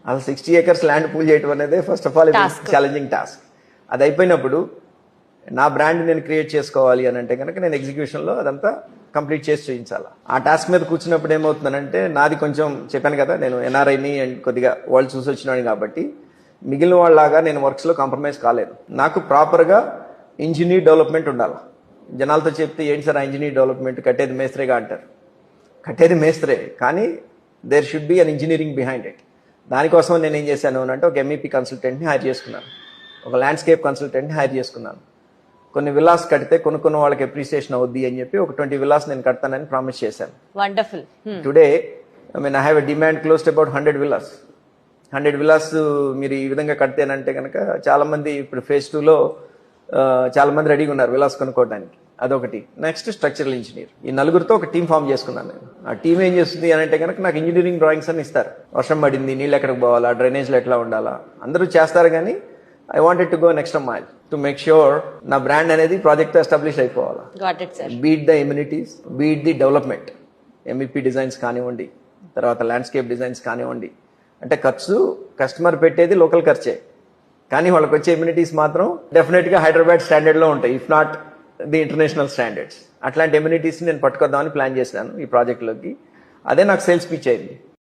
అసలు 60 acres land pool చేయడం అనేది first of all challenging task. అది అయిపోయినప్పుడు నా బ్రాండ్ నేను క్రియేట్ చేసుకోవాలి అని అంటే కనుక నేను ఎగ్జిక్యూషన్లో అదంతా కంప్లీట్ చేసి చూపించాలి. ఆ టాస్క్ మీద కూర్చున్నప్పుడు ఏమవుతుందంటే నాది కొంచెం చెప్పాను కదా, నేను ఎన్ఆర్ఐని అండ్ కొద్దిగా వరల్డ్ చూసి వచ్చినాను కాబట్టి మిగిలిన వాళ్ళలాగా నేను వర్క్స్లో కాంప్రమైజ్ కాలేదు. నాకు ప్రాపర్గా ఇంజనీర్ డెవలప్మెంట్ ఉండాలి. జనాలతో చెప్తే ఏంటి సార్ ఆ ఇంజనీర్ డెవలప్మెంట్, కట్టేది మేస్త్రేగా అంటారు. కట్టేది మేస్త్రే, కానీ there should be an engineering behind it. దానికోసం నేను ఏం చేశాను అంటే ఒక ఎంఈపీ కన్సల్టెంట్ని హైర్ చేసుకున్నాను, ఒక ల్యాండ్స్కేప్ కన్సల్టెంట్ని హైర్ చేసుకున్నాను. కొన్ని విల్లాస్ కడితే కొన్ని వాళ్ళకి అప్రిసియేషన్ అవుద్ది అని చెప్పి ఒక 20 విల్లాస్ నేను కడతానని ప్రామిస్ చేశాను. Wonderful. Today I have a demand close to about 100 villas. 100 villas మీరు ఈ విధంగా కడితేనంటే కనుక చాలా మంది ఇప్పుడు phase 2లో చాలా మంది రెడీగా ఉన్నారు విల్లాస్ కొనుక్కోవడానికి. అదొకటి. Next structural engineer. ఈ నలుగురితో ఒక టీం ఫామ్ చేసుకున్నాను నేను. ఆ టీం ఏం చేస్తుంది అని అంటే కనుక నాకు ఇంజనీరింగ్ డ్రాయింగ్స్ అని ఇస్తారు. వర్షం పడింది, నీళ్ళు ఎక్కడికి పోవాలా, డ్రైనేజ్లో ఎట్లా ఉండాలా, అందరూ చేస్తారు. కానీ I wanted to go next mile to make sure నా బ్రాండ్ అనేది ప్రాజెక్ట్ ఎస్టాబ్లిష్ అయిపోవాలా. Beat the immunities, beat the development. MEP designs కానివ్వండి, తర్వాత ల్యాండ్స్కేప్ డిజైన్స్ కానివ్వండి. అంటే ఖర్చు కస్టమర్ పెట్టేది లోకల్ ఖర్చే, కానీ వాళ్ళకి వచ్చే ఇమ్యూనిటీస్ మాత్రం డెఫినెట్గా హైదరాబాద్ స్టాండర్డ్లో ఉంటాయి, if not the international standards. అట్లాంటి ఇమ్యూనిటీస్ని నేను పట్టుకొద్దామని ప్లాన్ చేశాను ఈ ప్రాజెక్ట్లోకి. అదే నాకు సేల్స్ పిచ్ అయింది.